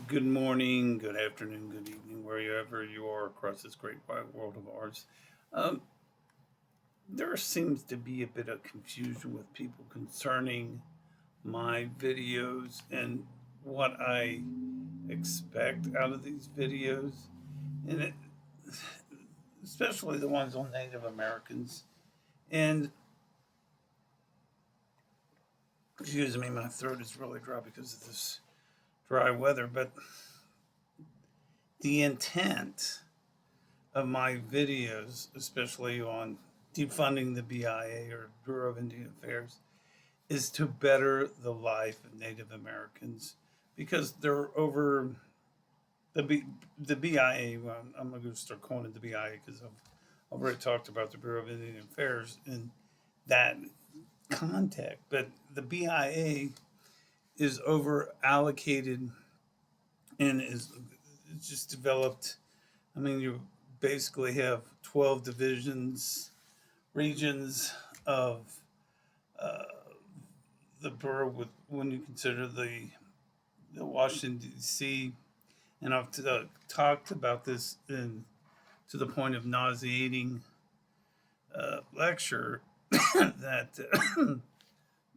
Good morning, good afternoon, good evening, wherever you are across this great wide world of ours. Um, there seems to be a bit of confusion with people concerning my videos and what I expect out of these videos, and especially the ones on Native Americans. And excuse me, my throat is really dry because of this dry weather, but the intent of my videos, especially on defunding the BIA or Bureau of Indian Affairs, is to better the life of Native Americans because they're over the BIA. Well, I'm going to start calling it the BIA because I've already talked about the Bureau of Indian Affairs in that context. But the BIA is over allocated and is just developed. I mean, you basically have 12 divisions, regions of uh, the borough with when you consider the Washington D.C. And I've talked about this in to the point of nauseating lecture that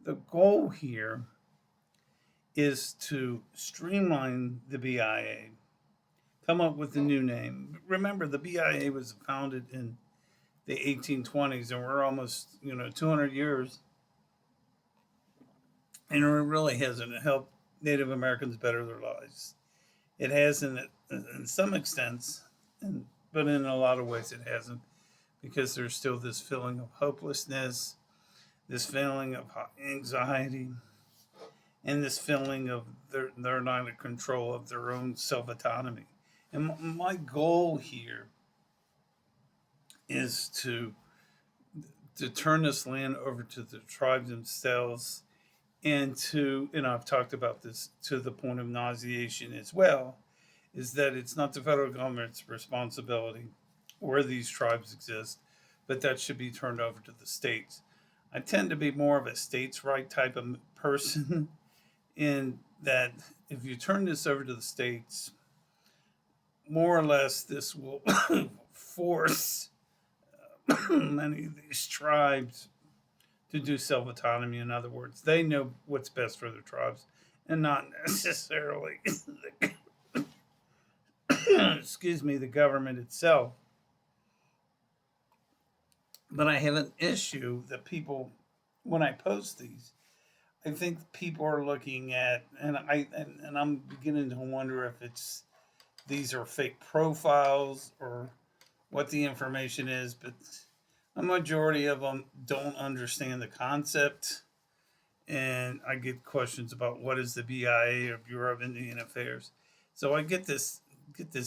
the goal here is to streamline the BIA, come up with a new name. Remember, the BIA was founded in the 1820s, and we're almost 200 years, and it really hasn't helped Native Americans better their lives. It has in some extents, but in a lot of ways it hasn't, because there's still this feeling of hopelessness, this feeling of anxiety, and this feeling of they're not in control of their own self autonomy. And my goal here is to turn this land over to the tribes themselves, and I've talked about this to the point of nauseation as well, is that it's not the federal government's responsibility where these tribes exist, but that should be turned over to the states. I tend to be more of a states' right type of person, in that if you turn this over to the states, more or less this will force many of these tribes to do self autonomy. In other words, they know what's best for their tribes and not necessarily excuse me, the government itself. But I have an issue that people, when I post these, I think people are looking at, and I'm beginning to wonder if it's these are fake profiles or what the information is. But a majority of them don't understand the concept, and I get questions about what is the BIA or Bureau of Indian Affairs. So I get this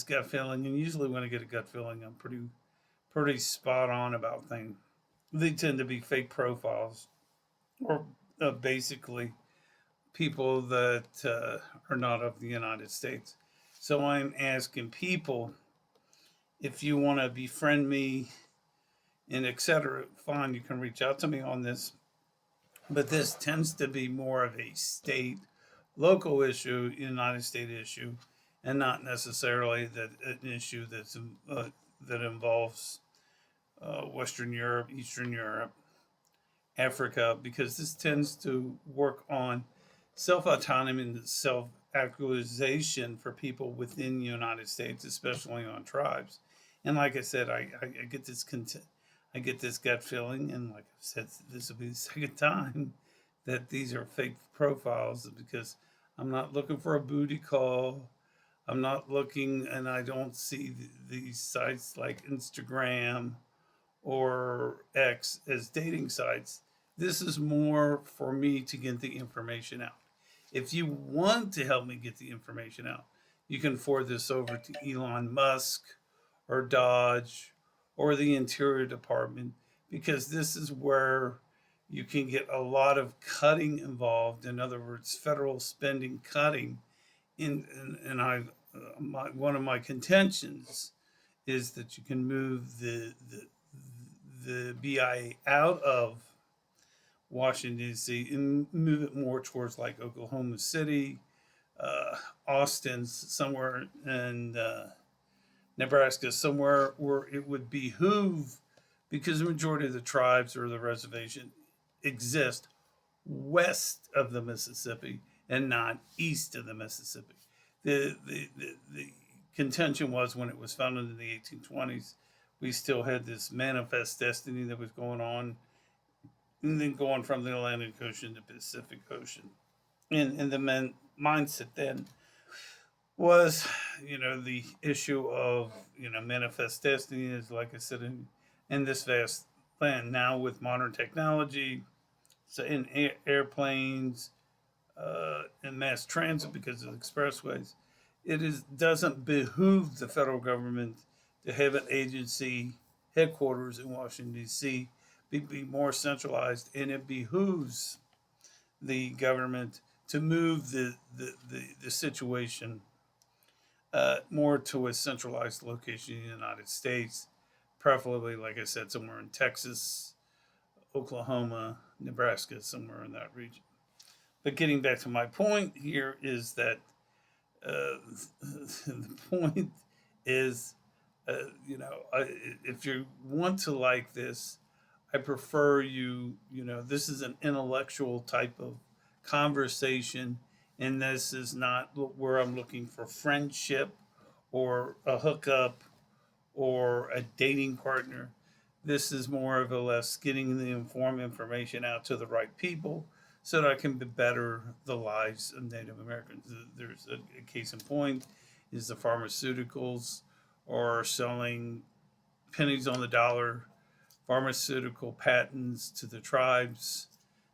gut feeling, and usually when I get a gut feeling, I'm pretty spot on about things. They tend to be fake profiles, or basically people that are not of the United States. So I'm asking people, if you want to befriend me and etc., fine, you can reach out to me on this. But this tends to be more of a state, local issue, United States issue, and not necessarily that an issue that involves Western Europe, Eastern Europe, Africa, because this tends to work on self autonomy and self actualization for people within the United States, especially on tribes. And like I said, I get this I get this gut feeling, and like I said, this will be the second time that these are fake profiles, because I'm not looking for a booty call. I'm not looking, and I don't see these sites like Instagram or X as dating sites. This is more for me to get the information out. If you want to help me get the information out, you can forward this over to Elon Musk or Dodge or the Interior Department, because this is where you can get a lot of cutting involved. In other words, federal spending cutting. One of my contentions is that you can move the BIA out of Washington D.C. and move it more towards like Oklahoma City, Austin, somewhere in Nebraska, somewhere where it would behoove, because the majority of the tribes or the reservation exist west of the Mississippi and not east of the Mississippi. The contention was when it was founded in the 1820s, we still had this manifest destiny that was going on, and then going from the Atlantic Ocean to Pacific Ocean. And the mindset then was, the issue of, manifest destiny is, like I said, in this vast land. Now with modern technology, so in airplanes, and mass transit because of the expressways, doesn't behoove the federal government to have an agency headquarters in Washington D.C. Be more centralized, and it behooves the government to move the situation more to a centralized location in the United States, preferably, like I said, somewhere in Texas, Oklahoma, Nebraska, somewhere in that region. But getting back to my point here is that the point is, if you want to like this, I prefer this is an intellectual type of conversation, and this is not where I'm looking for friendship or a hookup or a dating partner. This is more of or less getting the informed information out to the right people so that I can better the lives of Native Americans. There's a case in point is the pharmaceuticals are selling pennies on the dollar pharmaceutical patents to the tribes,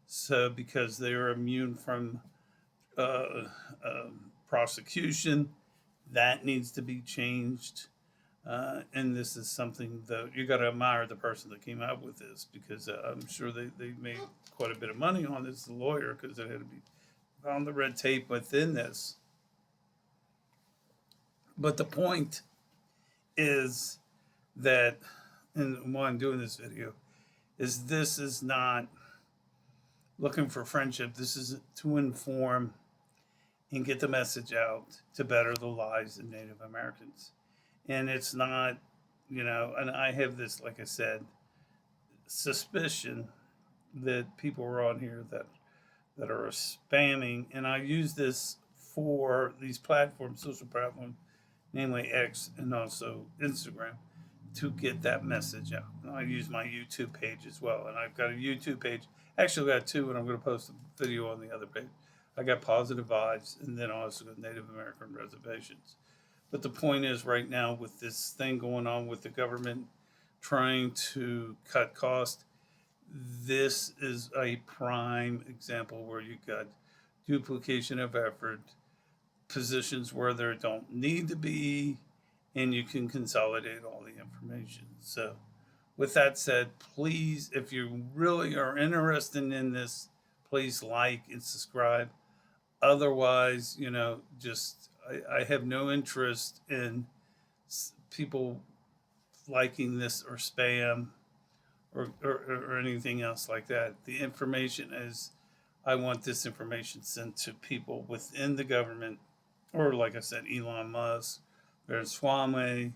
so because they are immune from uh, prosecution, that needs to be changed. And this is something that you got to admire the person that came up with this, because I'm sure they made quite a bit of money on this, the lawyer, because it had to be found the red tape within this. But the point is that, and why I'm doing this video, is this is not looking for friendship. This is to inform and get the message out to better the lives of Native Americans. And it's not, and I have this, like I said, suspicion that people are on here that are spamming, and I use this for these platforms, social platforms, namely X and also Instagram, to get that message out. And I use my YouTube page as well, and I've got a YouTube page. Actually, I got two, and I'm going to post a video on the other page. I got Positive Vibes, and then also got Native American Reservations. But the point is, right now, with this thing going on with the government trying to cut costs, this is a prime example where you got duplication of effort, positions where there don't need to be, and you can consolidate all the information. So, with that said, please, if you really are interested in this, please like and subscribe. Otherwise, I have no interest in people liking this or spam or anything else like that. The information is, I want this information sent to people within the government, or like I said, Elon Musk, Swame,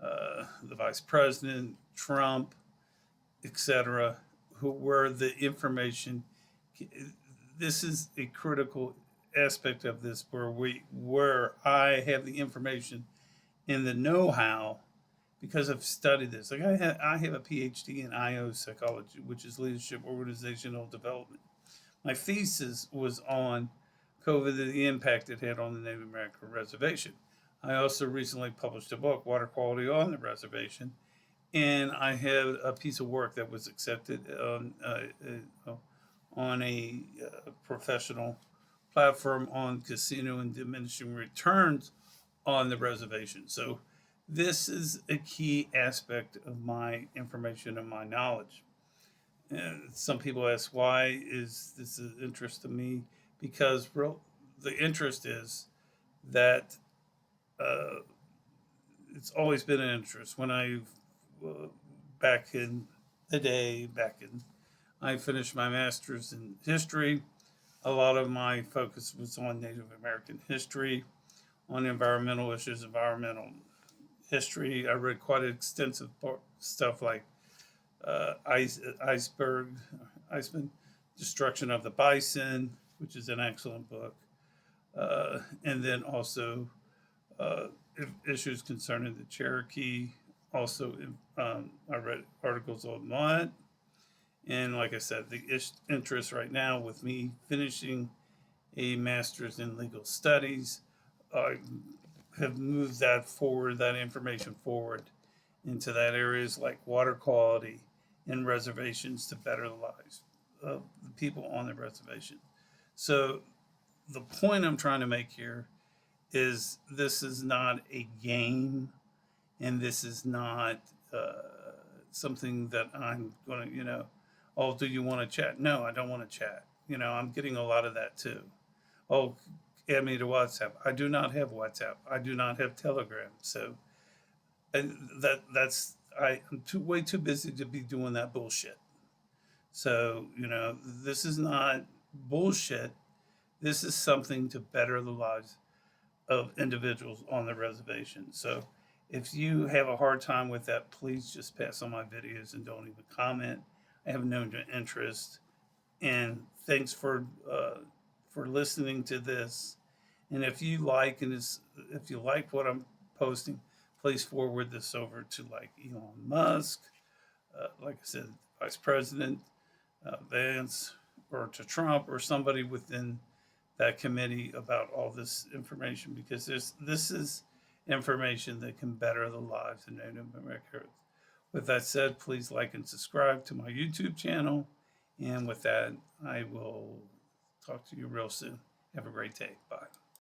the vice president, Trump, etc., where the information. This is a critical aspect of this, where I have the information and the know-how, because I've studied this. Like I have a PhD in IO psychology, which is leadership organizational development. My thesis was on COVID and the impact it had on the Native American reservation. I also recently published a book, Water Quality on the Reservation, and I had a piece of work that was accepted on a professional platform on casino and diminishing returns on the reservation. So this is a key aspect of my information and my knowledge. And some people ask, why is this of interest to me? Because the interest is that uh, it's always been an interest. When back in the day, I finished my master's in history. A lot of my focus was on Native American history, on environmental issues, environmental history. I read quite extensive stuff like Iceberg, Iceman, Destruction of the Bison, which is an excellent book. And then also uh, issues concerning the Cherokee. Also, I read articles on that. And like I said, the interest right now with me finishing a master's in legal studies, I have moved that forward, that information forward into that areas like water quality and reservations to better the lives of the people on the reservation. So the point I'm trying to make here is this is not a game, and this is not something that I'm going to, oh, do you want to chat? No, I don't want to chat. I'm getting a lot of that too. Oh, add me to WhatsApp. I do not have WhatsApp. I do not have Telegram. So, and I'm way too busy to be doing that bullshit. So, this is not bullshit. This is something to better the lives of individuals on the reservation. So if you have a hard time with that, please just pass on my videos and don't even comment. I have no interest. And thanks for listening to this. And if you like if you like what I'm posting, please forward this over to like Elon Musk, like I said, Vice President Vance, or to Trump or somebody within that committee about all this information, because this is information that can better the lives of Native Americans. With that said, please like and subscribe to my YouTube channel. And with that, I will talk to you real soon. Have a great day. Bye.